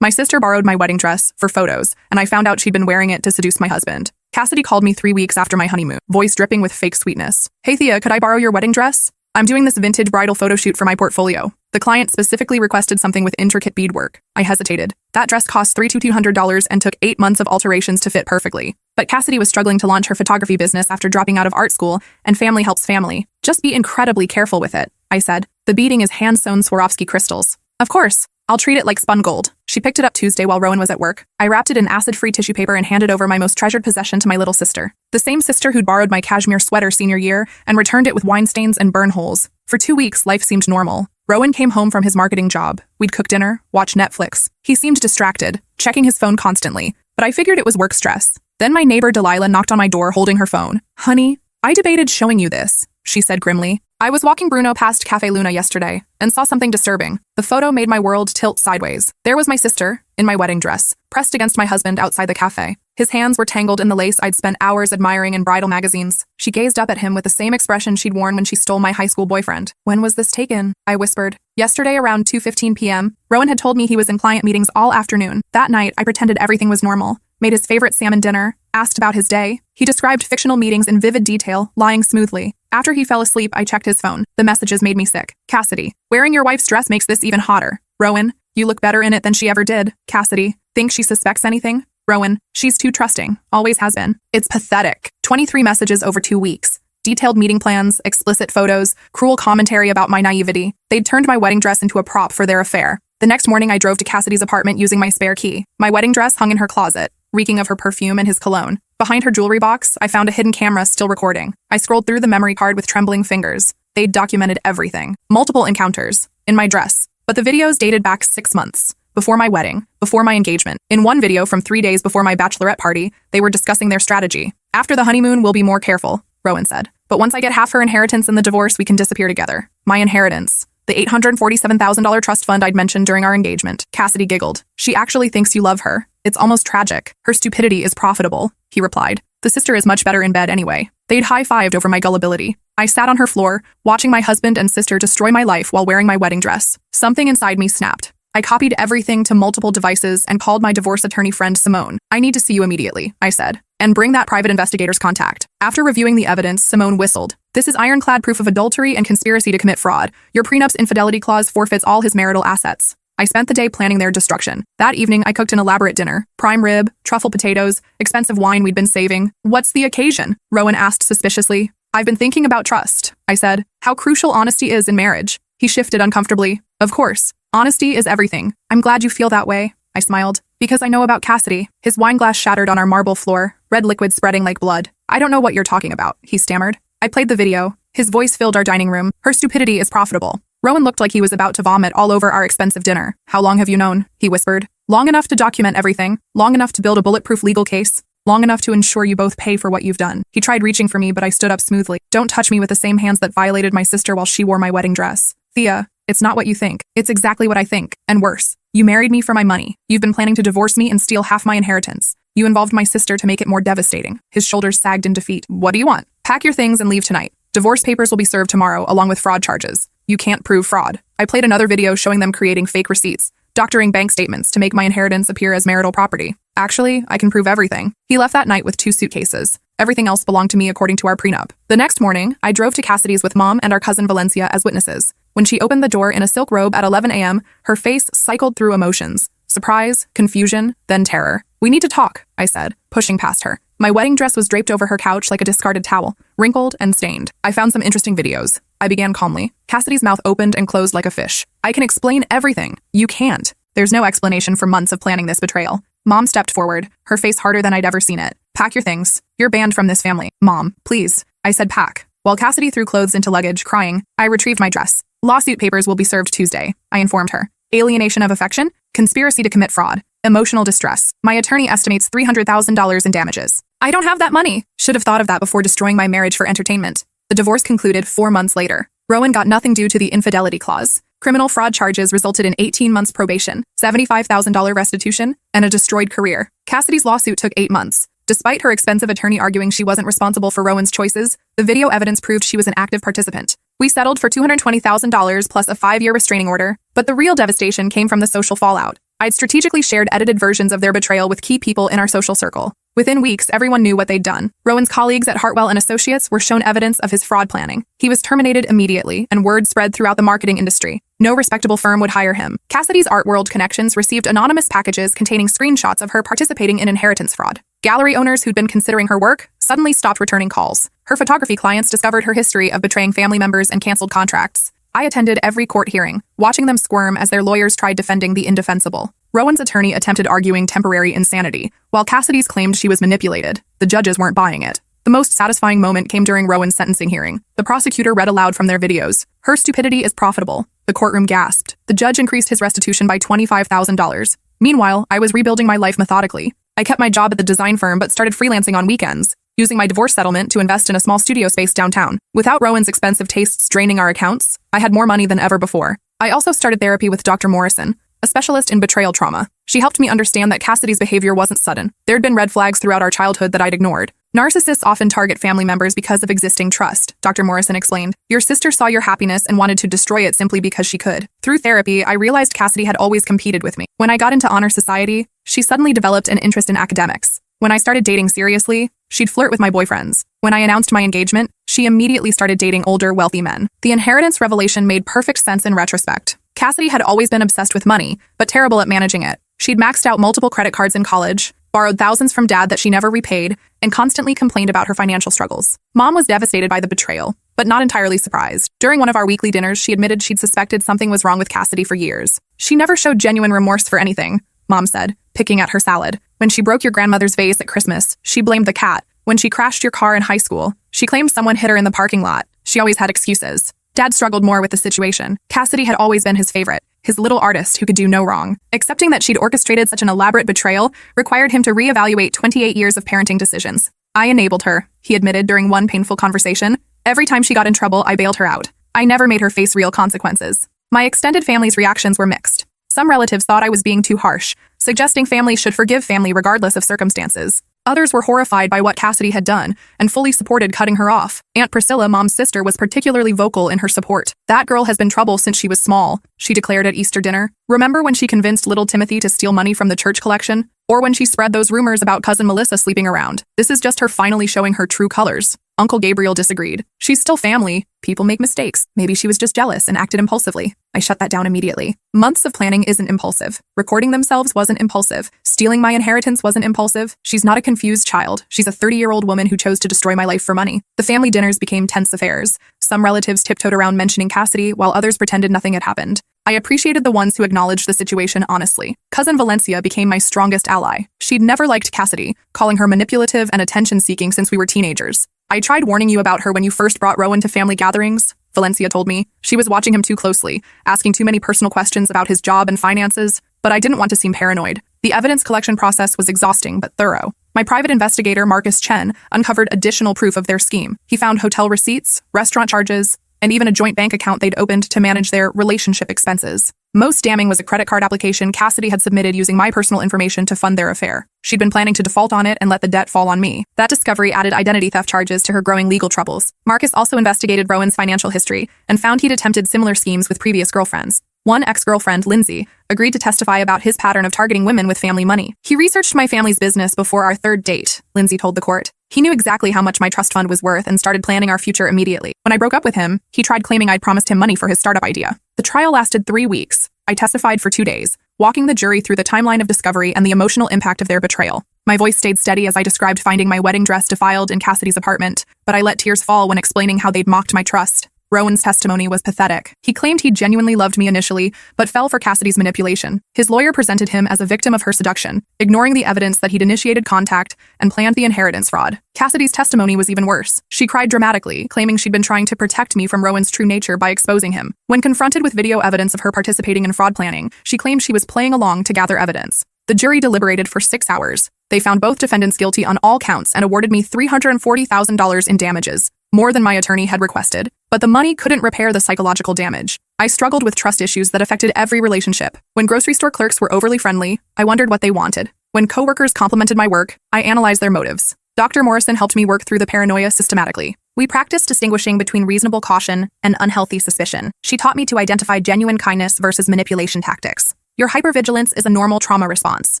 My sister borrowed my wedding dress for photos, and I found out she'd been wearing it to seduce my husband. Cassidy called me 3 weeks after my honeymoon, voice dripping with fake sweetness. Hey Thea, could I borrow your wedding dress? I'm doing this vintage bridal photo shoot for my portfolio. The client specifically requested something with intricate beadwork. I hesitated. That dress cost $3,200 and took 8 months of alterations to fit perfectly. But Cassidy was struggling to launch her photography business after dropping out of art school, and family helps family. Just be incredibly careful with it, I said. The beading is hand-sewn Swarovski crystals. Of course. I'll treat it like spun gold. She picked it up Tuesday while Rowan was at work. I wrapped it in acid-free tissue paper and handed over my most treasured possession to my little sister. The same sister who'd borrowed my cashmere sweater senior year and returned it with wine stains and burn holes. For 2 weeks, life seemed normal. Rowan came home from his marketing job. We'd cook dinner, watch Netflix. He seemed distracted, checking his phone constantly, but I figured it was work stress. Then my neighbor Delilah knocked on my door holding her phone. Honey, I debated showing you this, she said grimly. I was walking Bruno past Cafe Luna yesterday and saw something disturbing. The photo made my world tilt sideways. There was my sister, in my wedding dress, pressed against my husband outside the cafe. His hands were tangled in the lace I'd spent hours admiring in bridal magazines. She gazed up at him with the same expression she'd worn when she stole my high school boyfriend. When was this taken? I whispered. Yesterday around 2:15 p.m., Rowan had told me he was in client meetings all afternoon. That night, I pretended everything was normal, made his favorite salmon dinner, asked about his day. He described fictional meetings in vivid detail, lying smoothly. After he fell asleep, I checked his phone. The messages made me sick. Cassidy, wearing your wife's dress makes this even hotter. Rowan, you look better in it than she ever did. Cassidy, think she suspects anything? Rowan, she's too trusting. Always has been. It's pathetic. 23 messages over 2 weeks. Detailed meeting plans, explicit photos, cruel commentary about my naivety. They'd turned my wedding dress into a prop for their affair. The next morning, I drove to Cassidy's apartment using my spare key. My wedding dress hung in her closet, reeking of her perfume and his cologne. Behind her jewelry box, I found a hidden camera still recording. I scrolled through the memory card with trembling fingers. They'd documented everything. Multiple encounters. In my dress. But the videos dated back 6 months. Before my wedding. Before my engagement. In one video from 3 days before my bachelorette party, they were discussing their strategy. After the honeymoon, we'll be more careful, Rowan said. But once I get half her inheritance in the divorce, we can disappear together. My inheritance. The $847,000 trust fund I'd mentioned during our engagement. Cassidy giggled. She actually thinks you love her. It's almost tragic. Her stupidity is profitable, he replied. The sister is much better in bed anyway. They'd high-fived over my gullibility. I sat on her floor, watching my husband and sister destroy my life while wearing my wedding dress. Something inside me snapped. I copied everything to multiple devices and called my divorce attorney friend Simone. I need to see you immediately, I said. And bring that private investigator's contact. After reviewing the evidence, Simone whistled. This is ironclad proof of adultery and conspiracy to commit fraud. Your prenup's infidelity clause forfeits all his marital assets. I spent the day planning their destruction. That evening, I cooked an elaborate dinner. Prime rib, truffle potatoes, expensive wine we'd been saving. What's the occasion? Rowan asked suspiciously. I've been thinking about trust, I said. How crucial honesty is in marriage. He shifted uncomfortably. Of course. Honesty is everything. I'm glad you feel that way, I smiled. Because I know about Cassidy. His wine glass shattered on our marble floor, red liquid spreading like blood. I don't know what you're talking about, he stammered. I played the video. His voice filled our dining room. Her stupidity is profitable. Rowan looked like he was about to vomit all over our expensive dinner. How long have you known? He whispered. Long enough to document everything. Long enough to build a bulletproof legal case. Long enough to ensure you both pay for what you've done. He tried reaching for me, but I stood up smoothly. Don't touch me with the same hands that violated my sister while she wore my wedding dress. Thea, it's not what you think. It's exactly what I think. And worse. You married me for my money. You've been planning to divorce me and steal half my inheritance. You involved my sister to make it more devastating. His shoulders sagged in defeat. What do you want? Pack your things and leave tonight. Divorce papers will be served tomorrow, along with fraud charges. You can't prove fraud. I played another video showing them creating fake receipts, doctoring bank statements to make my inheritance appear as marital property. Actually, I can prove everything. He left that night with 2 suitcases. Everything else belonged to me according to our prenup. The next morning, I drove to Cassidy's with Mom and our cousin Valencia as witnesses. When she opened the door in a silk robe at 11 a.m., her face cycled through emotions. Surprise, confusion, then terror. We need to talk, I said, pushing past her. My wedding dress was draped over her couch like a discarded towel, wrinkled and stained. I found some interesting videos. I began calmly. Cassidy's mouth opened and closed like a fish. I can explain everything. You can't. There's no explanation for months of planning this betrayal. Mom stepped forward, her face harder than I'd ever seen it. Pack your things. You're banned from this family. Mom, please. I said pack. While Cassidy threw clothes into luggage, crying, I retrieved my dress. Lawsuit papers will be served Tuesday, I informed her. Alienation of affection? Conspiracy to commit fraud. Emotional distress. My attorney estimates $300,000 in damages. I don't have that money. Should have thought of that before destroying my marriage for entertainment. The divorce concluded 4 months later. Rowan got nothing due to the infidelity clause. Criminal fraud charges resulted in 18 months probation, $75,000 restitution, and a destroyed career. Cassidy's lawsuit took 8 months. Despite her expensive attorney arguing she wasn't responsible for Rowan's choices, the video evidence proved she was an active participant. We settled for $220,000 plus a 5-year restraining order, but the real devastation came from the social fallout. I'd strategically shared edited versions of their betrayal with key people in our social circle. Within weeks, everyone knew what they'd done. Rowan's colleagues at Hartwell & Associates were shown evidence of his fraud planning. He was terminated immediately, and word spread throughout the marketing industry. No respectable firm would hire him. Cassidy's Art World connections received anonymous packages containing screenshots of her participating in inheritance fraud. Gallery owners who'd been considering her work suddenly stopped returning calls. Her photography clients discovered her history of betraying family members and canceled contracts. I attended every court hearing, watching them squirm as their lawyers tried defending the indefensible. Rowan's attorney attempted arguing temporary insanity, while Cassidy's claimed she was manipulated. The judges weren't buying it. The most satisfying moment came during Rowan's sentencing hearing. The prosecutor read aloud from their videos. "Her stupidity is profitable." The courtroom gasped. The judge increased his restitution by $25,000. Meanwhile, I was rebuilding my life methodically. I kept my job at the design firm but started freelancing on weekends, using my divorce settlement to invest in a small studio space downtown. Without Rowan's expensive tastes draining our accounts, I had more money than ever before. I also started therapy with Dr. Morrison, a specialist in betrayal trauma. She helped me understand that Cassidy's behavior wasn't sudden. There'd been red flags throughout our childhood that I'd ignored. Narcissists often target family members because of existing trust, Dr. Morrison explained. Your sister saw your happiness and wanted to destroy it simply because she could. Through therapy, I realized Cassidy had always competed with me. When I got into honor society, she suddenly developed an interest in academics. When I started dating seriously, she'd flirt with my boyfriends. When I announced my engagement, she immediately started dating older, wealthy men. The inheritance revelation made perfect sense in retrospect. Cassidy had always been obsessed with money, but terrible at managing it. She'd maxed out multiple credit cards in college, borrowed thousands from dad that she never repaid, and constantly complained about her financial struggles. Mom was devastated by the betrayal, but not entirely surprised. During one of our weekly dinners, she admitted she'd suspected something was wrong with Cassidy for years. She never showed genuine remorse for anything, Mom said, picking at her salad. When she broke your grandmother's vase at Christmas, she blamed the cat. When she crashed your car in high school, she claimed someone hit her in the parking lot. She always had excuses. Dad struggled more with the situation. Cassidy had always been his favorite, his little artist who could do no wrong. Accepting that she'd orchestrated such an elaborate betrayal required him to reevaluate 28 years of parenting decisions. I enabled her, he admitted during one painful conversation. Every time she got in trouble, I bailed her out. I never made her face real consequences. My extended family's reactions were mixed. Some relatives thought I was being too harsh, suggesting families should forgive family regardless of circumstances. Others were horrified by what Cassidy had done and fully supported cutting her off. Aunt Priscilla, Mom's sister, was particularly vocal in her support. "That girl has been trouble since she was small," she declared at Easter dinner. "Remember when she convinced little Timothy to steal money from the church collection? Or when she spread those rumors about cousin Melissa sleeping around? This is just her finally showing her true colors." Uncle Gabriel disagreed. "She's still family. People make mistakes. Maybe she was just jealous and acted impulsively." I shut that down immediately. Months of planning isn't impulsive. Recording themselves wasn't impulsive. Stealing my inheritance wasn't impulsive. She's not a confused child. She's a 30-year-old woman who chose to destroy my life for money. The family dinners became tense affairs. Some relatives tiptoed around mentioning Cassidy, while others pretended nothing had happened. I appreciated the ones who acknowledged the situation honestly. Cousin Valencia became my strongest ally. She'd never liked Cassidy, calling her manipulative and attention-seeking since we were teenagers. "I tried warning you about her when you first brought Rowan to family gatherings," Valencia told me. "She was watching him too closely, asking too many personal questions about his job and finances, but I didn't want to seem paranoid." The evidence collection process was exhausting but thorough. My private investigator, Marcus Chen, uncovered additional proof of their scheme. He found hotel receipts, restaurant charges, and even a joint bank account they'd opened to manage their relationship expenses. Most damning was a credit card application Cassidy had submitted using my personal information to fund their affair. She'd been planning to default on it and let the debt fall on me. That discovery added identity theft charges to her growing legal troubles. Marcus also investigated Rowan's financial history and found he'd attempted similar schemes with previous girlfriends. One ex-girlfriend, Lindsay, agreed to testify about his pattern of targeting women with family money. "He researched my family's business before our third date," Lindsay told the court. "He knew exactly how much my trust fund was worth and started planning our future immediately. When I broke up with him, he tried claiming I'd promised him money for his startup idea." The trial lasted 3 weeks. I testified for 2 days, walking the jury through the timeline of discovery and the emotional impact of their betrayal. My voice stayed steady as I described finding my wedding dress defiled in Cassidy's apartment, but I let tears fall when explaining how they'd mocked my trust. Rowan's testimony was pathetic. He claimed he genuinely loved me initially, but fell for Cassidy's manipulation. His lawyer presented him as a victim of her seduction, ignoring the evidence that he'd initiated contact and planned the inheritance fraud. Cassidy's testimony was even worse. She cried dramatically, claiming she'd been trying to protect me from Rowan's true nature by exposing him. When confronted with video evidence of her participating in fraud planning, she claimed she was playing along to gather evidence. The jury deliberated for 6 hours. They found both defendants guilty on all counts and awarded me $340,000 in damages, more than my attorney had requested. But the money couldn't repair the psychological damage. I struggled with trust issues that affected every relationship. When grocery store clerks were overly friendly, I wondered what they wanted. When coworkers complimented my work, I analyzed their motives. Dr. Morrison helped me work through the paranoia systematically. We practiced distinguishing between reasonable caution and unhealthy suspicion. She taught me to identify genuine kindness versus manipulation tactics. Your hypervigilance is a normal trauma response,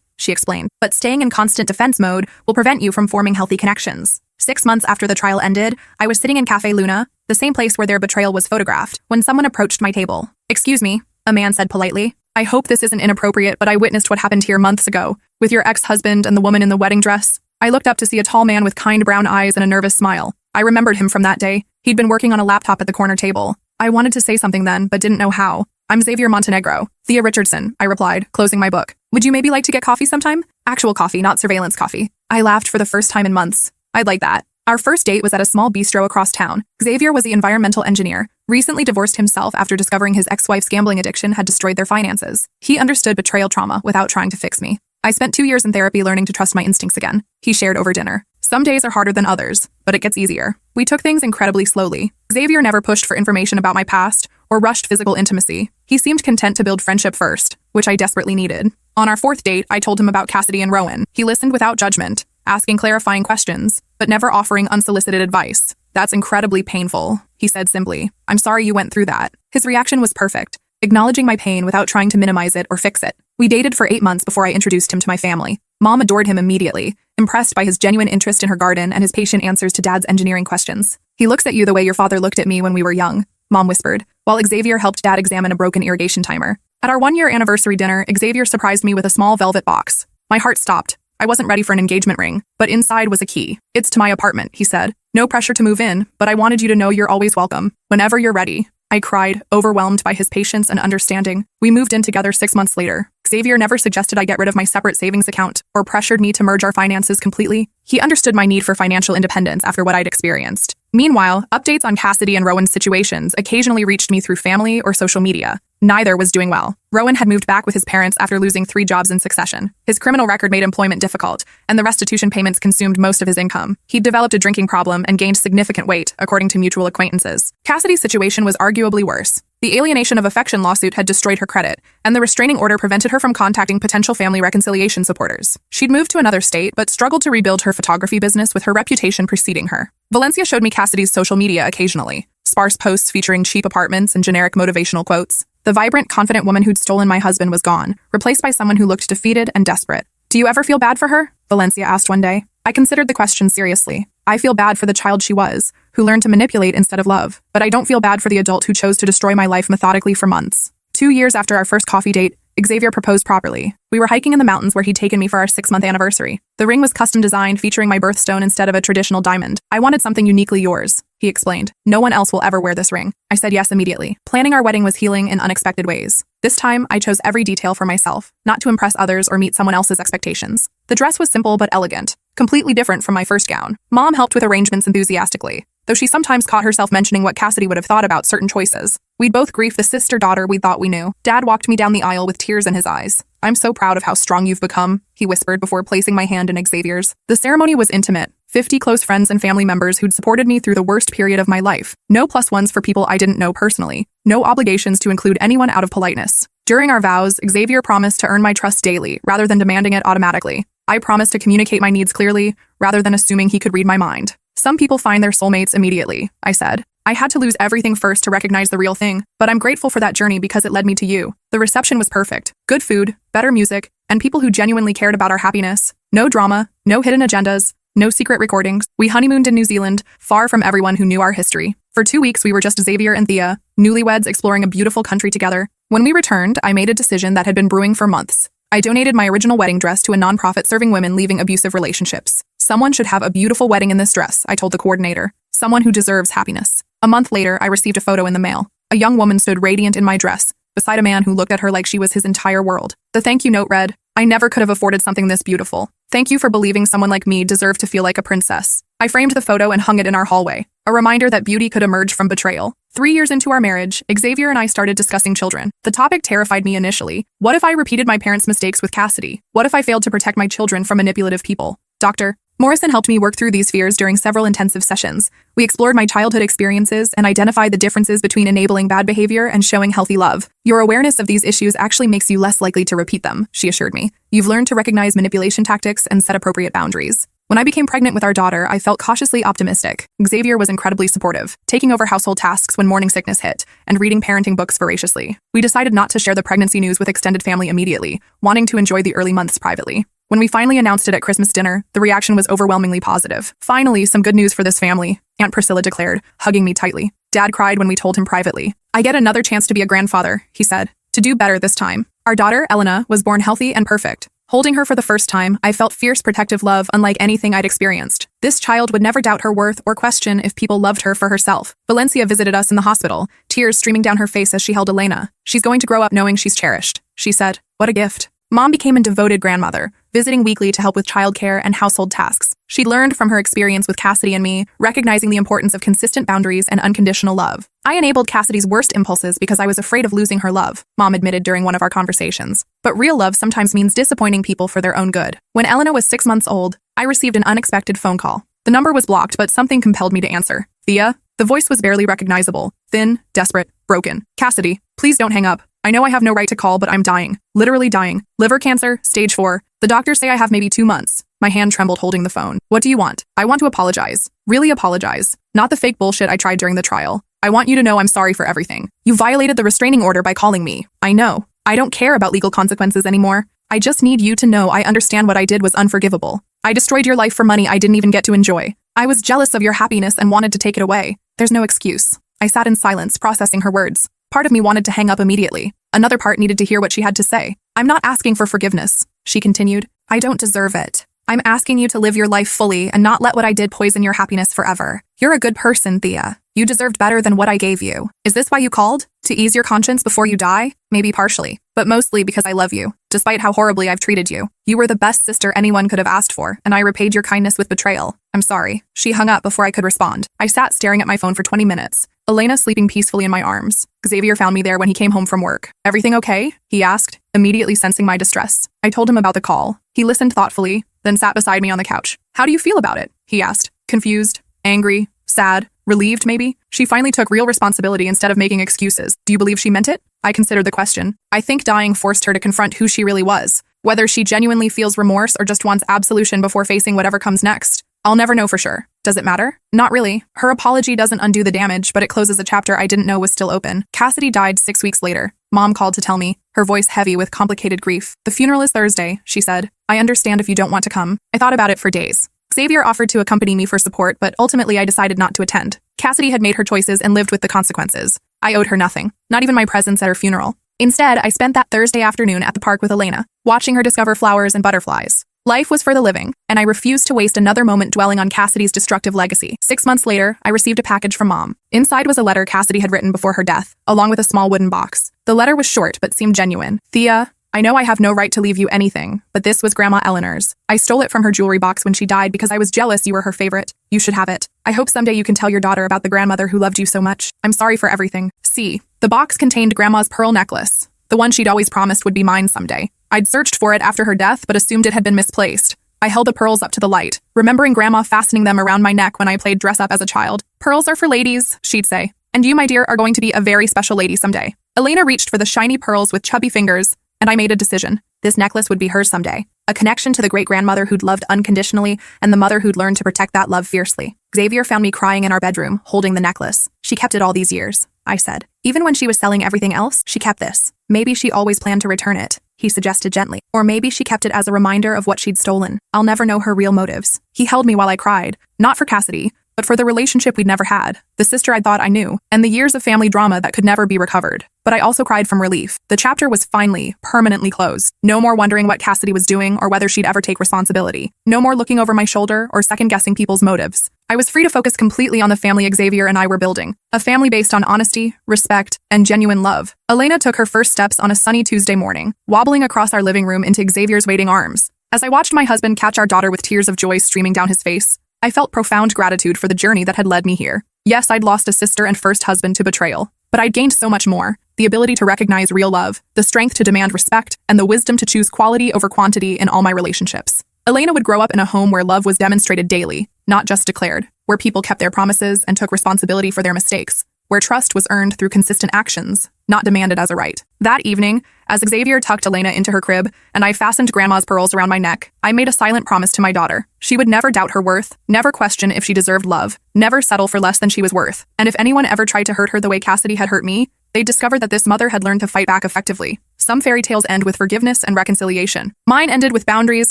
she explained, but staying in constant defense mode will prevent you from forming healthy connections. 6 months after the trial ended, I was sitting in Cafe Luna, the same place where their betrayal was photographed, when someone approached my table. "Excuse me," a man said politely. "I hope this isn't inappropriate, but I witnessed what happened here months ago, with your ex-husband and the woman in the wedding dress." I looked up to see a tall man with kind brown eyes and a nervous smile. I remembered him from that day. He'd been working on a laptop at the corner table. I wanted to say something then, but didn't know how. "I'm Xavier Montenegro. Thea Richardson," I replied, closing my book. "Would you maybe like to get coffee sometime?" Actual coffee, not surveillance coffee. I laughed for the first time in months. "I'd like that." Our first date was at a small bistro across town. Xavier was the environmental engineer, recently divorced himself after discovering his ex-wife's gambling addiction had destroyed their finances. He understood betrayal trauma without trying to fix me. I spent 2 years in therapy learning to trust my instincts again, he shared over dinner. Some days are harder than others, but it gets easier. We took things incredibly slowly. Xavier never pushed for information about my past or rushed physical intimacy. He seemed content to build friendship first, which I desperately needed. On our 4th date, I told him about Cassidy and Rowan. He listened without judgment, asking clarifying questions, but never offering unsolicited advice. "That's incredibly painful," he said simply. "I'm sorry you went through that." His reaction was perfect, acknowledging my pain without trying to minimize it or fix it. We dated for 8 months before I introduced him to my family. Mom adored him immediately, impressed by his genuine interest in her garden and his patient answers to Dad's engineering questions. "He looks at you the way your father looked at me when we were young," Mom whispered, while Xavier helped Dad examine a broken irrigation timer. At our 1-year anniversary dinner, Xavier surprised me with a small velvet box. My heart stopped. I wasn't ready for an engagement ring, but inside was a key. "It's to my apartment," he said. "No pressure to move in, but I wanted you to know you're always welcome, whenever you're ready." I cried, overwhelmed by his patience and understanding. We moved in together 6 months later. Xavier never suggested I get rid of my separate savings account or pressured me to merge our finances completely. He understood my need for financial independence after what I'd experienced. Meanwhile, updates on Cassidy and Rowan's situations occasionally reached me through family or social media. Neither was doing well. Rowan had moved back with his parents after losing 3 jobs in succession. His criminal record made employment difficult, and the restitution payments consumed most of his income. He'd developed a drinking problem and gained significant weight, according to mutual acquaintances. Cassidy's situation was arguably worse. The alienation of affection lawsuit had destroyed her credit, and the restraining order prevented her from contacting potential family reconciliation supporters. She'd moved to another state, but struggled to rebuild her photography business with her reputation preceding her. Valencia showed me Cassidy's social media occasionally. Sparse posts featuring cheap apartments and generic motivational quotes. The vibrant, confident woman who'd stolen my husband was gone, replaced by someone who looked defeated and desperate. "Do you ever feel bad for her?" Valencia asked one day. I considered the question seriously. I feel bad for the child she was, who learned to manipulate instead of love. But I don't feel bad for the adult who chose to destroy my life methodically for months. 2 years after our first coffee date, Xavier proposed properly. We were hiking in the mountains where he'd taken me for our 6-month anniversary. The ring was custom designed, featuring my birthstone instead of a traditional diamond. "I wanted something uniquely yours," he explained. "No one else will ever wear this ring." I said yes immediately. Planning our wedding was healing in unexpected ways. This time, I chose every detail for myself, not to impress others or meet someone else's expectations. The dress was simple but elegant, completely different from my first gown. Mom helped with arrangements enthusiastically, though she sometimes caught herself mentioning what Cassidy would have thought about certain choices. We'd both grief the sister-daughter we thought we knew. Dad walked me down the aisle with tears in his eyes. "I'm so proud of how strong you've become," he whispered before placing my hand in Xavier's. The ceremony was intimate. 50 close friends and family members who'd supported me through the worst period of my life. No +1s for people I didn't know personally. No obligations to include anyone out of politeness. During our vows, Xavier promised to earn my trust daily, rather than demanding it automatically. I promised to communicate my needs clearly, rather than assuming he could read my mind. "Some people find their soulmates immediately," I said. "I had to lose everything first to recognize the real thing, but I'm grateful for that journey because it led me to you." The reception was perfect. Good food, better music, and people who genuinely cared about our happiness. No drama, no hidden agendas, no secret recordings. We honeymooned in New Zealand, far from everyone who knew our history. For 2 weeks, we were just Xavier and Thea, newlyweds exploring a beautiful country together. When we returned, I made a decision that had been brewing for months. I donated my original wedding dress to a nonprofit serving women leaving abusive relationships. "Someone should have a beautiful wedding in this dress," I told the coordinator. "Someone who deserves happiness." A month later, I received a photo in the mail. A young woman stood radiant in my dress, beside a man who looked at her like she was his entire world. The thank you note read, "I never could have afforded something this beautiful. Thank you for believing someone like me deserved to feel like a princess." I framed the photo and hung it in our hallway, a reminder that beauty could emerge from betrayal. 3 years into our marriage, Xavier and I started discussing children. The topic terrified me initially. What if I repeated my parents' mistakes with Cassidy? What if I failed to protect my children from manipulative people? Dr. Morrison helped me work through these fears during several intensive sessions. We explored my childhood experiences and identified the differences between enabling bad behavior and showing healthy love. "Your awareness of these issues actually makes you less likely to repeat them," she assured me. "You've learned to recognize manipulation tactics and set appropriate boundaries." When I became pregnant with our daughter, I felt cautiously optimistic. Xavier was incredibly supportive, taking over household tasks when morning sickness hit, and reading parenting books voraciously. We decided not to share the pregnancy news with extended family immediately, wanting to enjoy the early months privately. When we finally announced it at Christmas dinner, the reaction was overwhelmingly positive. Finally, some good news for this family, Aunt Priscilla declared, hugging me tightly. Dad cried when we told him privately. I get another chance to be a grandfather, he said. To do better this time. Our daughter, Elena, was born healthy and perfect. Holding her for the first time, I felt fierce protective love unlike anything I'd experienced. This child would never doubt her worth or question if people loved her for herself. Valencia visited us in the hospital, tears streaming down her face as she held Elena. She's going to grow up knowing she's cherished, she said. What a gift. Mom became a devoted grandmother, visiting weekly to help with childcare and household tasks. She learned from her experience with Cassidy and me, recognizing the importance of consistent boundaries and unconditional love. I enabled Cassidy's worst impulses because I was afraid of losing her love, Mom admitted during one of our conversations. But real love sometimes means disappointing people for their own good. When Elena was 6 months old, I received an unexpected phone call. The number was blocked, but something compelled me to answer. Thea? The voice was barely recognizable. Thin, desperate, broken. Cassidy, please don't hang up. I know I have no right to call, but I'm dying. Literally dying. Liver cancer, stage 4. The doctors say I have maybe 2 months. My hand trembled holding the phone. What do you want? I want to apologize. Really apologize. Not the fake bullshit I tried during the trial. I want you to know I'm sorry for everything. You violated the restraining order by calling me. I know. I don't care about legal consequences anymore. I just need you to know I understand what I did was unforgivable. I destroyed your life for money I didn't even get to enjoy. I was jealous of your happiness and wanted to take it away. There's no excuse. I sat in silence, processing her words. Part of me wanted to hang up immediately. Another part needed to hear what she had to say. I'm not asking for forgiveness, she continued. I don't deserve it. I'm asking you to live your life fully and not let what I did poison your happiness forever. You're a good person, Thea. You deserved better than what I gave you. Is this why you called? To ease your conscience before you die? Maybe partially, but mostly because I love you. Despite how horribly I've treated you, you were the best sister anyone could have asked for, and I repaid your kindness with betrayal. I'm sorry. She hung up before I could respond. I sat staring at my phone for 20 minutes. Elena sleeping peacefully in my arms. Xavier found me there when he came home from work. Everything okay? He asked, immediately sensing my distress. I told him about the call. He listened thoughtfully, then sat beside me on the couch. How do you feel about it? He asked. Confused, angry, sad, relieved maybe? She finally took real responsibility instead of making excuses. Do you believe she meant it? I considered the question. I think dying forced her to confront who she really was. Whether she genuinely feels remorse or just wants absolution before facing whatever comes next. I'll never know for sure. Does it matter? Not really. Her apology doesn't undo the damage, but it closes a chapter I didn't know was still open. Cassidy died 6 weeks later. Mom called to tell me, her voice heavy with complicated grief. The funeral is Thursday, she said. I understand if you don't want to come. I thought about it for days. Xavier offered to accompany me for support, but ultimately I decided not to attend. Cassidy had made her choices and lived with the consequences. I owed her nothing, not even my presence at her funeral. Instead, I spent that Thursday afternoon at the park with Elena, watching her discover flowers and butterflies. Life was for the living, and I refused to waste another moment dwelling on Cassidy's destructive legacy. 6 months later, I received a package from Mom. Inside was a letter Cassidy had written before her death, along with a small wooden box. The letter was short but seemed genuine. Thea, I know I have no right to leave you anything, but this was Grandma Eleanor's. I stole it from her jewelry box when she died because I was jealous you were her favorite. You should have it. I hope someday you can tell your daughter about the grandmother who loved you so much. I'm sorry for everything. See, the box contained Grandma's pearl necklace, the one she'd always promised would be mine someday. I'd searched for it after her death but assumed it had been misplaced. I held the pearls up to the light, remembering Grandma fastening them around my neck when I played dress-up as a child. Pearls are for ladies, she'd say. And you, my dear, are going to be a very special lady someday. Elena reached for the shiny pearls with chubby fingers, and I made a decision. This necklace would be hers someday. A connection to the great-grandmother who'd loved unconditionally and the mother who'd learned to protect that love fiercely. Xavier found me crying in our bedroom, holding the necklace. She kept it all these years, I said. Even when she was selling everything else, she kept this. Maybe she always planned to return it, he suggested gently. Or maybe she kept it as a reminder of what she'd stolen. I'll never know her real motives. He held me while I cried, not for Cassidy, but for the relationship we'd never had, the sister I thought I knew, and the years of family drama that could never be recovered. But I also cried from relief. The chapter was finally, permanently closed. No more wondering what Cassidy was doing or whether she'd ever take responsibility. No more looking over my shoulder or second-guessing people's motives. I was free to focus completely on the family Xavier and I were building. A family based on honesty, respect, and genuine love. Elena took her first steps on a sunny Tuesday morning, wobbling across our living room into Xavier's waiting arms. As I watched my husband catch our daughter with tears of joy streaming down his face, I felt profound gratitude for the journey that had led me here. Yes, I'd lost a sister and first husband to betrayal, but I'd gained so much more. The ability to recognize real love, the strength to demand respect, and the wisdom to choose quality over quantity in all my relationships. Elena would grow up in a home where love was demonstrated daily, not just declared, where people kept their promises and took responsibility for their mistakes. where trust was earned through consistent actions, not demanded as a right. That evening, as Xavier tucked Elena into her crib and I fastened Grandma's pearls around my neck, I made a silent promise to my daughter. She would never doubt her worth, never question if she deserved love, never settle for less than she was worth. And if anyone ever tried to hurt her the way Cassidy had hurt me, they'd discover that this mother had learned to fight back effectively. Some fairy tales end with forgiveness and reconciliation. Mine ended with boundaries,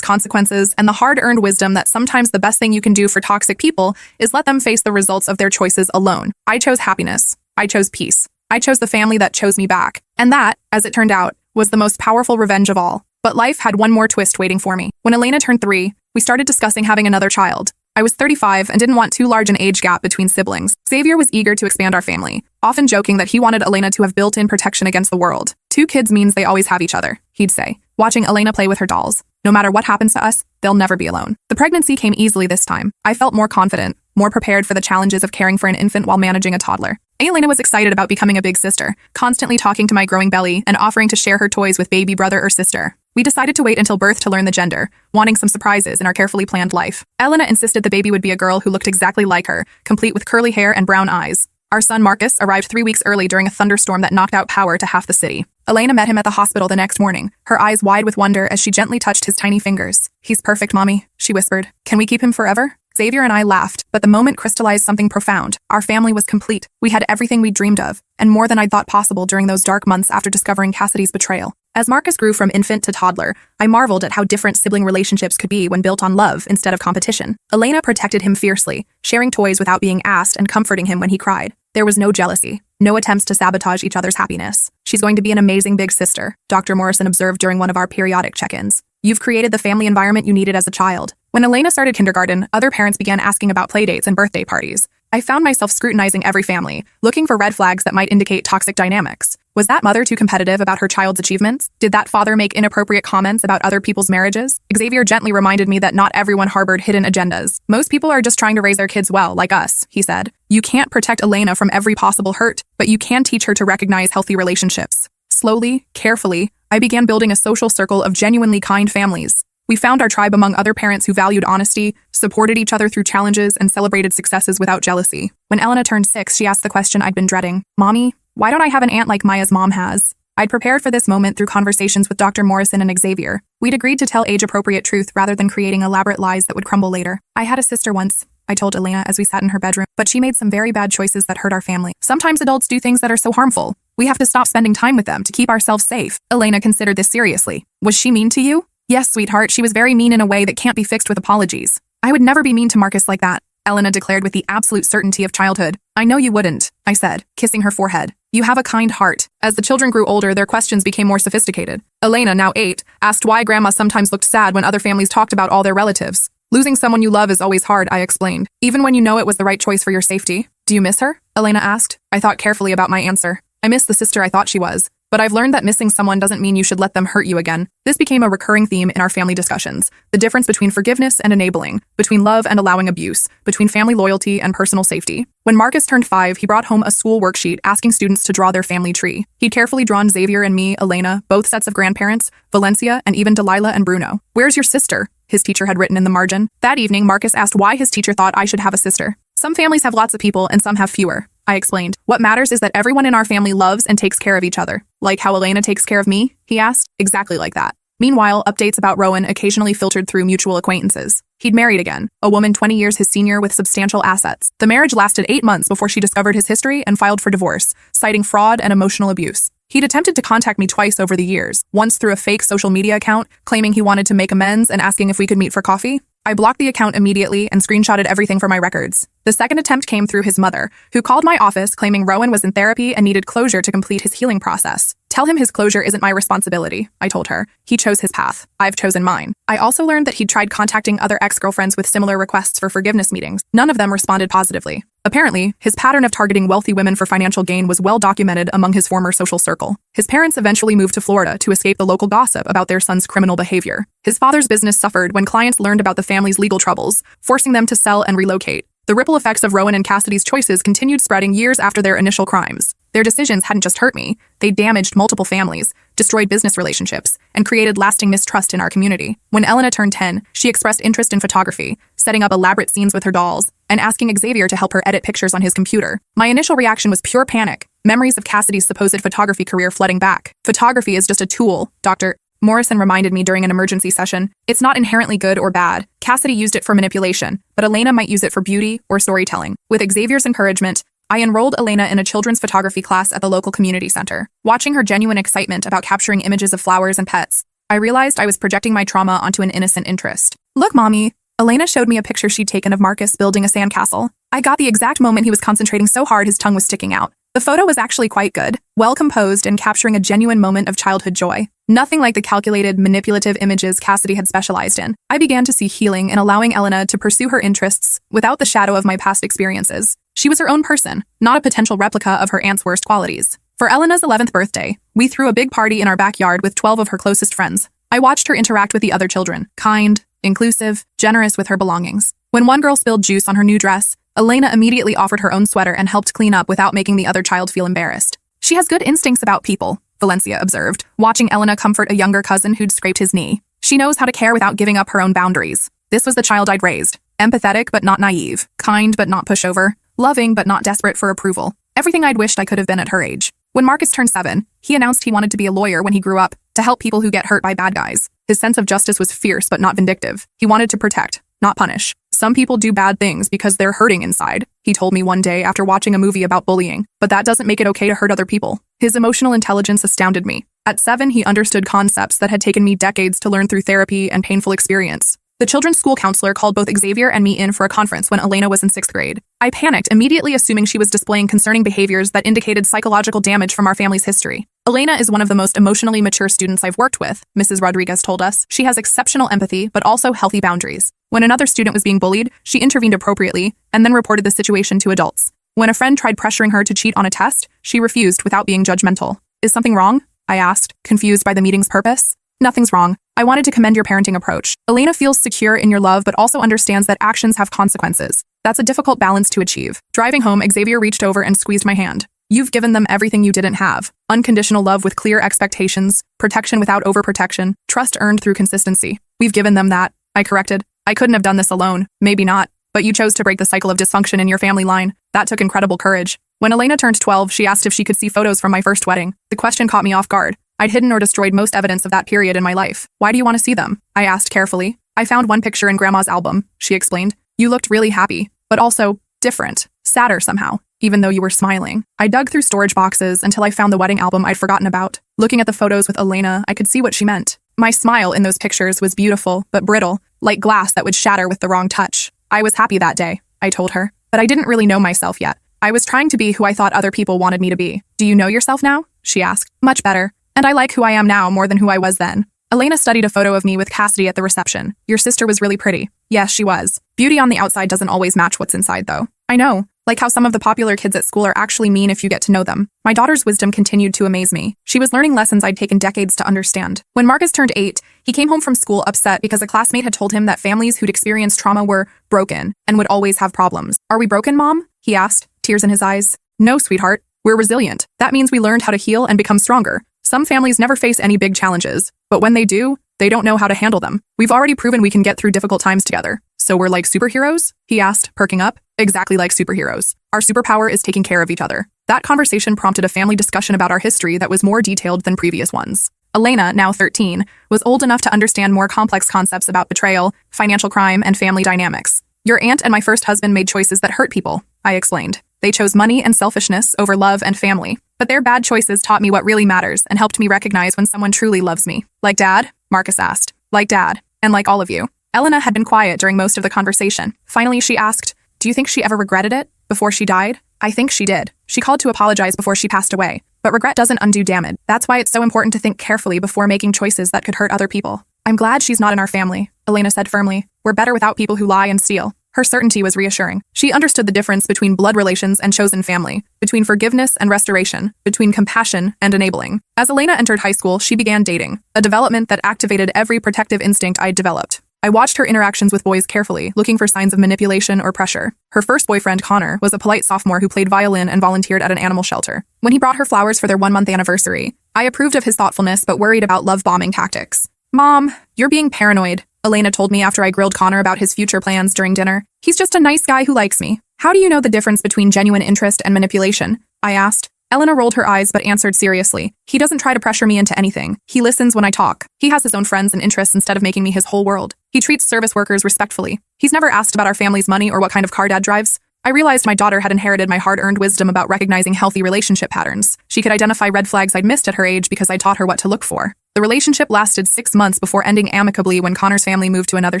consequences, and the hard-earned wisdom that sometimes the best thing you can do for toxic people is let them face the results of their choices alone. I chose happiness. I chose peace. I chose the family that chose me back. And that, as it turned out, was the most powerful revenge of all. But life had one more twist waiting for me. When Elena turned 3, we started discussing having another child. I was 35 and didn't want too large an age gap between siblings. Xavier was eager to expand our family, often joking that he wanted Elena to have built-in protection against the world. 2 kids means they always have each other, he'd say, watching Elena play with her dolls. No matter what happens to us, they'll never be alone. The pregnancy came easily this time. I felt more confident, more prepared for the challenges of caring for an infant while managing a toddler. Elena was excited about becoming a big sister, constantly talking to my growing belly and offering to share her toys with baby brother or sister. We decided to wait until birth to learn the gender, wanting some surprises in our carefully planned life. Elena insisted the baby would be a girl who looked exactly like her, complete with curly hair and brown eyes. Our son Marcus arrived 3 weeks early during a thunderstorm that knocked out power to half the city. Elena met him at the hospital the next morning, her eyes wide with wonder as she gently touched his tiny fingers. "He's perfect, Mommy," she whispered. "Can we keep him forever?" Xavier and I laughed, but the moment crystallized something profound. Our family was complete. We had everything we dreamed of, and more than I'd thought possible during those dark months after discovering Cassidy's betrayal. As Marcus grew from infant to toddler, I marveled at how different sibling relationships could be when built on love instead of competition. Elena protected him fiercely, sharing toys without being asked and comforting him when he cried. There was no jealousy, no attempts to sabotage each other's happiness. "She's going to be an amazing big sister," Dr. Morrison observed during one of our periodic check-ins. "You've created the family environment you needed as a child." When Elena started kindergarten, other parents began asking about playdates and birthday parties. I found myself scrutinizing every family, looking for red flags that might indicate toxic dynamics. Was that mother too competitive about her child's achievements? Did that father make inappropriate comments about other people's marriages? Xavier gently reminded me that not everyone harbored hidden agendas. "Most people are just trying to raise their kids well, like us," he said. "You can't protect Elena from every possible hurt, but you can teach her to recognize healthy relationships." Slowly, carefully, I began building a social circle of genuinely kind families. We found our tribe among other parents who valued honesty, supported each other through challenges, and celebrated successes without jealousy. When Elena turned 6, she asked the question I'd been dreading. "Mommy, why don't I have an aunt like Maya's mom has?" I'd prepared for this moment through conversations with Dr. Morrison and Xavier. We'd agreed to tell age-appropriate truth rather than creating elaborate lies that would crumble later. "I had a sister once," I told Elena as we sat in her bedroom, "but she made some very bad choices that hurt our family. Sometimes adults do things that are so harmful. We have to stop spending time with them to keep ourselves safe." Elena considered this seriously. "Was she mean to you?" "Yes, sweetheart, she was very mean in a way that can't be fixed with apologies." "I would never be mean to Marcus like that," Elena declared with the absolute certainty of childhood. "I know you wouldn't," I said, kissing her forehead. "You have a kind heart." As the children grew older, their questions became more sophisticated. Elena, now 8, asked why Grandma sometimes looked sad when other families talked about all their relatives. "Losing someone you love is always hard," I explained, "even when you know it was the right choice for your safety." "Do you miss her?" Elena asked. I thought carefully about my answer. I miss the sister I thought she was. But I've learned that missing someone doesn't mean you should let them hurt you again. This became a recurring theme in our family discussions. The difference between forgiveness and enabling, between love and allowing abuse, between family loyalty and personal safety. When Marcus turned 5, he brought home a school worksheet asking students to draw their family tree. He'd carefully drawn Xavier and me, Elena, both sets of grandparents, Valencia, and even Delilah and Bruno. "Where's your sister?" his teacher had written in the margin. That evening, Marcus asked why his teacher thought I should have a sister. "Some families have lots of people and some have fewer," I explained. "What matters is that everyone in our family loves and takes care of each other." "Like how Elena takes care of me?" he asked. "Exactly like that." Meanwhile, updates about Rowan occasionally filtered through mutual acquaintances. He'd married again, a woman 20 years his senior with substantial assets. The marriage lasted 8 months before she discovered his history and filed for divorce, citing fraud and emotional abuse. He'd attempted to contact me twice over the years, once through a fake social media account, claiming he wanted to make amends and asking if we could meet for coffee. I blocked the account immediately and screenshotted everything for my records. The second attempt came through his mother, who called my office claiming Rowan was in therapy and needed closure to complete his healing process. "Tell him his closure isn't my responsibility," I told her. "He chose his path. I've chosen mine." I also learned that he'd tried contacting other ex-girlfriends with similar requests for forgiveness meetings. None of them responded positively. Apparently, his pattern of targeting wealthy women for financial gain was well documented among his former social circle. His parents eventually moved to Florida to escape the local gossip about their son's criminal behavior. His father's business suffered when clients learned about the family's legal troubles, forcing them to sell and relocate. The ripple effects of Rowan and Cassidy's choices continued spreading years after their initial crimes. Their decisions hadn't just hurt me, they damaged multiple families, destroyed business relationships, and created lasting mistrust in our community. When Elena turned 10, she expressed interest in photography, setting up elaborate scenes with her dolls. and asking Xavier to help her edit pictures on his computer. My initial reaction was pure panic, memories of Cassidy's supposed photography career flooding back. Photography is just a tool, Dr. Morrison reminded me during an emergency session. It's not inherently good or bad. Cassidy used it for manipulation, but Elena might use it for beauty or storytelling. With Xavier's encouragement, I enrolled Elena in a children's photography class at the local community center. Watching her genuine excitement about capturing images of flowers and pets, I realized I was projecting my trauma onto an innocent interest. Look, Mommy. Elena showed me a picture she'd taken of Marcus building a sandcastle. I got the exact moment he was concentrating so hard his tongue was sticking out. The photo was actually quite good, well composed and capturing a genuine moment of childhood joy. Nothing like the calculated, manipulative images Cassidy had specialized in. I began to see healing in allowing Elena to pursue her interests without the shadow of my past experiences. She was her own person, not a potential replica of her aunt's worst qualities. For Elena's 11th birthday, we threw a big party in our backyard with 12 of her closest friends. I watched her interact with the other children, kind, inclusive, generous with her belongings. When one girl spilled juice on her new dress, Elena immediately offered her own sweater and helped clean up without making the other child feel embarrassed. She has good instincts about people, Valencia observed, watching Elena comfort a younger cousin who'd scraped his knee. She knows how to care without giving up her own boundaries. This was the child I'd raised. Empathetic but not naive, kind but not pushover, loving but not desperate for approval. Everything I'd wished I could have been at her age. When Marcus turned 7, he announced he wanted to be a lawyer when he grew up, to help people who get hurt by bad guys. His sense of justice was fierce but not vindictive. He wanted to protect, not punish. Some people do bad things because they're hurting inside, he told me one day after watching a movie about bullying, but that doesn't make it okay to hurt other people. His emotional intelligence astounded me. At 7, he understood concepts that had taken me decades to learn through therapy and painful experience. The children's school counselor called both Xavier and me in for a conference when Elena was in 6th grade. I panicked, immediately assuming she was displaying concerning behaviors that indicated psychological damage from our family's history. Elena is one of the most emotionally mature students I've worked with, Mrs. Rodriguez told us. She has exceptional empathy, but also healthy boundaries. When another student was being bullied, she intervened appropriately and then reported the situation to adults. When a friend tried pressuring her to cheat on a test, she refused without being judgmental. Is something wrong? I asked, confused by the meeting's purpose. Nothing's wrong. I wanted to commend your parenting approach. Elena feels secure in your love but also understands that actions have consequences. That's a difficult balance to achieve. Driving home, Xavier reached over and squeezed my hand. You've given them everything you didn't have. Unconditional love with clear expectations, protection without overprotection, trust earned through consistency. We've given them that, I corrected. I couldn't have done this alone. Maybe not. But you chose to break the cycle of dysfunction in your family line. That took incredible courage. When Elena turned 12, she asked if she could see photos from my first wedding. The question caught me off guard. I'd hidden or destroyed most evidence of that period in my life. Why do you want to see them? I asked carefully. I found one picture in Grandma's album, she explained. You looked really happy, but also different, sadder somehow, even though you were smiling. I dug through storage boxes until I found the wedding album I'd forgotten about. Looking at the photos with Elena, I could see what she meant. My smile in those pictures was beautiful, but brittle, like glass that would shatter with the wrong touch. I was happy that day, I told her, but I didn't really know myself yet. I was trying to be who I thought other people wanted me to be. Do you know yourself now? She asked. Much better. And I like who I am now more than who I was then. Elena studied a photo of me with Cassidy at the reception. Your sister was really pretty. Yes, she was. Beauty on the outside doesn't always match what's inside, though. I know. Like how some of the popular kids at school are actually mean if you get to know them. My daughter's wisdom continued to amaze me. She was learning lessons I'd taken decades to understand. When Marcus turned 8, he came home from school upset because a classmate had told him that families who'd experienced trauma were broken and would always have problems. Are we broken, Mom? He asked, tears in his eyes. No, sweetheart. We're resilient. That means we learned how to heal and become stronger. Some families never face any big challenges, but when they do, they don't know how to handle them. We've already proven we can get through difficult times together. So we're like superheroes? He asked, perking up. Exactly like superheroes. Our superpower is taking care of each other. That conversation prompted a family discussion about our history that was more detailed than previous ones. Elena, now 13, was old enough to understand more complex concepts about betrayal, financial crime, and family dynamics. Your aunt and my first husband made choices that hurt people, I explained. They chose money and selfishness over love and family. But their bad choices taught me what really matters and helped me recognize when someone truly loves me. Like Dad? Marcus asked. Like Dad. And like all of you. Elena had been quiet during most of the conversation. Finally, she asked, do you think she ever regretted it before she died? I think she did. She called to apologize before she passed away. But regret doesn't undo damage. That's why it's so important to think carefully before making choices that could hurt other people. I'm glad she's not in our family, Elena said firmly. We're better without people who lie and steal. Her certainty was reassuring. She understood the difference between blood relations and chosen family, between forgiveness and restoration, between compassion and enabling. As Elena entered high school, she began dating, a development that activated every protective instinct I'd developed. I watched her interactions with boys carefully, looking for signs of manipulation or pressure. Her first boyfriend, Connor, was a polite sophomore who played violin and volunteered at an animal shelter. When he brought her flowers for their 1-month anniversary, I approved of his thoughtfulness but worried about love-bombing tactics. Mom, you're being paranoid, Elena told me after I grilled Connor about his future plans during dinner. He's just a nice guy who likes me. How do you know the difference between genuine interest and manipulation? I asked. Elena rolled her eyes but answered seriously. He doesn't try to pressure me into anything. He listens when I talk. He has his own friends and interests instead of making me his whole world. He treats service workers respectfully. He's never asked about our family's money or what kind of car Dad drives. I realized my daughter had inherited my hard-earned wisdom about recognizing healthy relationship patterns. She could identify red flags I'd missed at her age because I taught her what to look for. The relationship lasted 6 months before ending amicably when Connor's family moved to another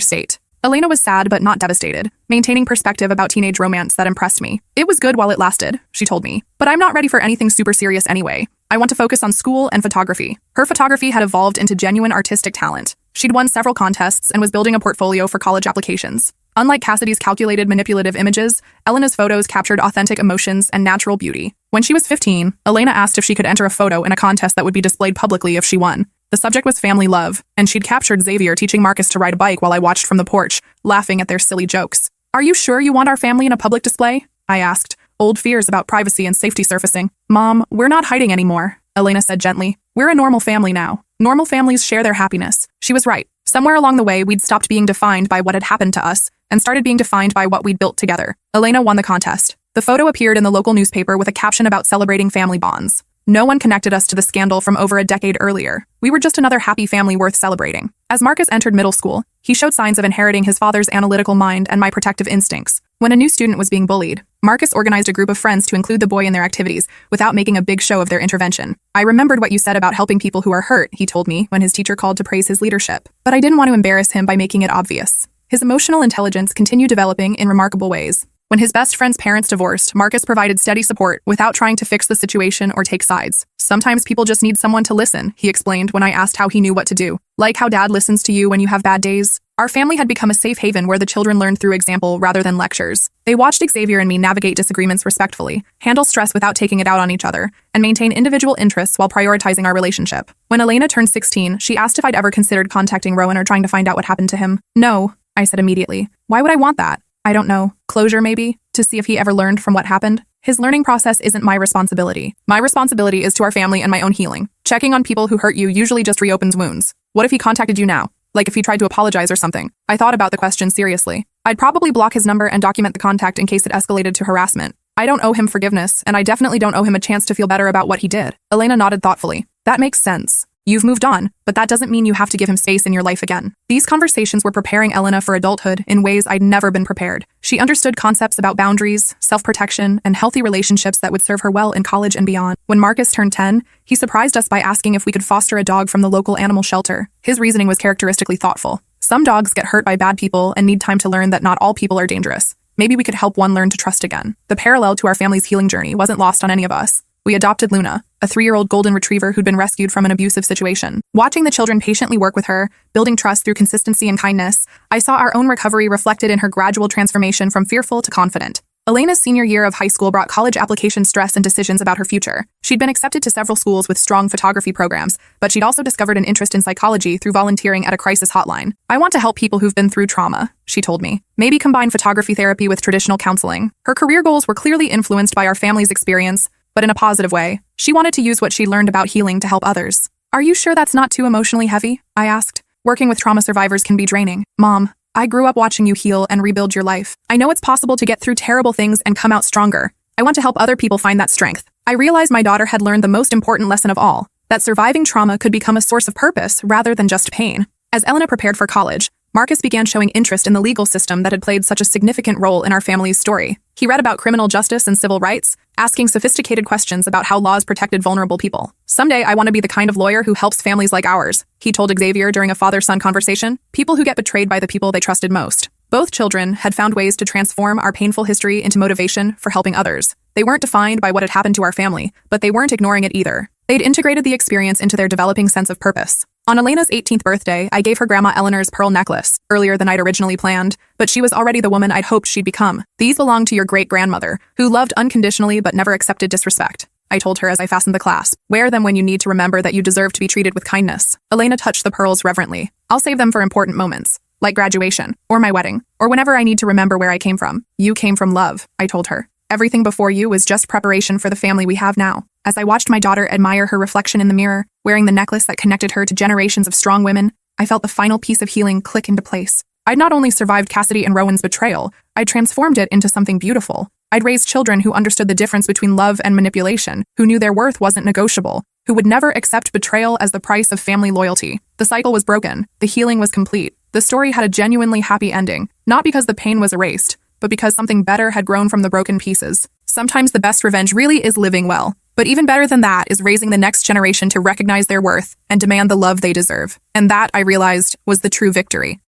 state. Elena was sad but not devastated, maintaining perspective about teenage romance that impressed me. It was good while it lasted, she told me. But I'm not ready for anything super serious anyway. I want to focus on school and photography. Her photography had evolved into genuine artistic talent. She'd won several contests and was building a portfolio for college applications. Unlike Cassidy's calculated, manipulative images, Elena's photos captured authentic emotions and natural beauty. When she was 15, Elena asked if she could enter a photo in a contest that would be displayed publicly if she won. The subject was family love, and she'd captured Xavier teaching Marcus to ride a bike while I watched from the porch, laughing at their silly jokes. "Are you sure you want our family in a public display?" I asked, old fears about privacy and safety surfacing. "Mom, we're not hiding anymore," Elena said gently. "We're a normal family now. Normal families share their happiness." She was right. Somewhere along the way, we'd stopped being defined by what had happened to us and started being defined by what we'd built together. Elena won the contest. The photo appeared in the local newspaper with a caption about celebrating family bonds. No one connected us to the scandal from over a decade earlier. We were just another happy family worth celebrating. As Marcus entered middle school, he showed signs of inheriting his father's analytical mind and my protective instincts. When a new student was being bullied, Marcus organized a group of friends to include the boy in their activities without making a big show of their intervention. "I remembered what you said about helping people who are hurt," he told me when his teacher called to praise his leadership. But I didn't want to embarrass him by making it obvious. His emotional intelligence continued developing in remarkable ways. When his best friend's parents divorced, Marcus provided steady support without trying to fix the situation or take sides. "Sometimes people just need someone to listen," he explained when I asked how he knew what to do. "Like how Dad listens to you when you have bad days." Our family had become a safe haven where the children learned through example rather than lectures. They watched Xavier and me navigate disagreements respectfully, handle stress without taking it out on each other, and maintain individual interests while prioritizing our relationship. When Elena turned 16, she asked if I'd ever considered contacting Rowan or trying to find out what happened to him. "No," I said immediately. "Why would I want that?" "I don't know. Closure, maybe? To see if he ever learned from what happened? His learning process isn't my responsibility. My responsibility is to our family and my own healing. Checking on people who hurt you usually just reopens wounds. What if he contacted you now? Like if he tried to apologize or something?" I thought about the question seriously. I'd probably block his number and document the contact in case it escalated to harassment. I don't owe him forgiveness, and I definitely don't owe him a chance to feel better about what he did. Elena nodded thoughtfully. "That makes sense. You've moved on, but that doesn't mean you have to give him space in your life again." These conversations were preparing Elena for adulthood in ways I'd never been prepared. She understood concepts about boundaries, self-protection, and healthy relationships that would serve her well in college and beyond. When Marcus turned 10, he surprised us by asking if we could foster a dog from the local animal shelter. His reasoning was characteristically thoughtful. "Some dogs get hurt by bad people and need time to learn that not all people are dangerous. Maybe we could help one learn to trust again." The parallel to our family's healing journey wasn't lost on any of us. We adopted Luna, a 3-year-old golden retriever who'd been rescued from an abusive situation. Watching the children patiently work with her, building trust through consistency and kindness, I saw our own recovery reflected in her gradual transformation from fearful to confident. Elena's senior year of high school brought college application stress and decisions about her future. She'd been accepted to several schools with strong photography programs, but she'd also discovered an interest in psychology through volunteering at a crisis hotline. "I want to help people who've been through trauma," she told me. "Maybe combine photography therapy with traditional counseling." Her career goals were clearly influenced by our family's experience, but in a positive way. She wanted to use what she learned about healing to help others. "Are you sure that's not too emotionally heavy?" I asked. "Working with trauma survivors can be draining." "Mom, I grew up watching you heal and rebuild your life. I know it's possible to get through terrible things and come out stronger. I want to help other people find that strength." I realized my daughter had learned the most important lesson of all, that surviving trauma could become a source of purpose rather than just pain. As Elena prepared for college, Marcus began showing interest in the legal system that had played such a significant role in our family's story. He read about criminal justice and civil rights, asking sophisticated questions about how laws protected vulnerable people. "Someday I want to be the kind of lawyer who helps families like ours," he told Xavier during a father-son conversation. "People who get betrayed by the people they trusted most." Both children had found ways to transform our painful history into motivation for helping others. They weren't defined by what had happened to our family, but they weren't ignoring it either. They'd integrated the experience into their developing sense of purpose. On Elena's 18th birthday, I gave her Grandma Eleanor's pearl necklace, earlier than I'd originally planned, but she was already the woman I'd hoped she'd become. "These belong to your great-grandmother, who loved unconditionally but never accepted disrespect," I told her as I fastened the clasp. "Wear them when you need to remember that you deserve to be treated with kindness." Elena touched the pearls reverently. "I'll save them for important moments, like graduation, or my wedding, or whenever I need to remember where I came from." "You came from love," I told her. "Everything before you was just preparation for the family we have now." As I watched my daughter admire her reflection in the mirror, wearing the necklace that connected her to generations of strong women, I felt the final piece of healing click into place. I'd not only survived Cassidy and Rowan's betrayal, I'd transformed it into something beautiful. I'd raised children who understood the difference between love and manipulation, who knew their worth wasn't negotiable, who would never accept betrayal as the price of family loyalty. The cycle was broken. The healing was complete. The story had a genuinely happy ending, not because the pain was erased, but because something better had grown from the broken pieces. Sometimes the best revenge really is living well. But even better than that is raising the next generation to recognize their worth and demand the love they deserve. And that, I realized, was the true victory.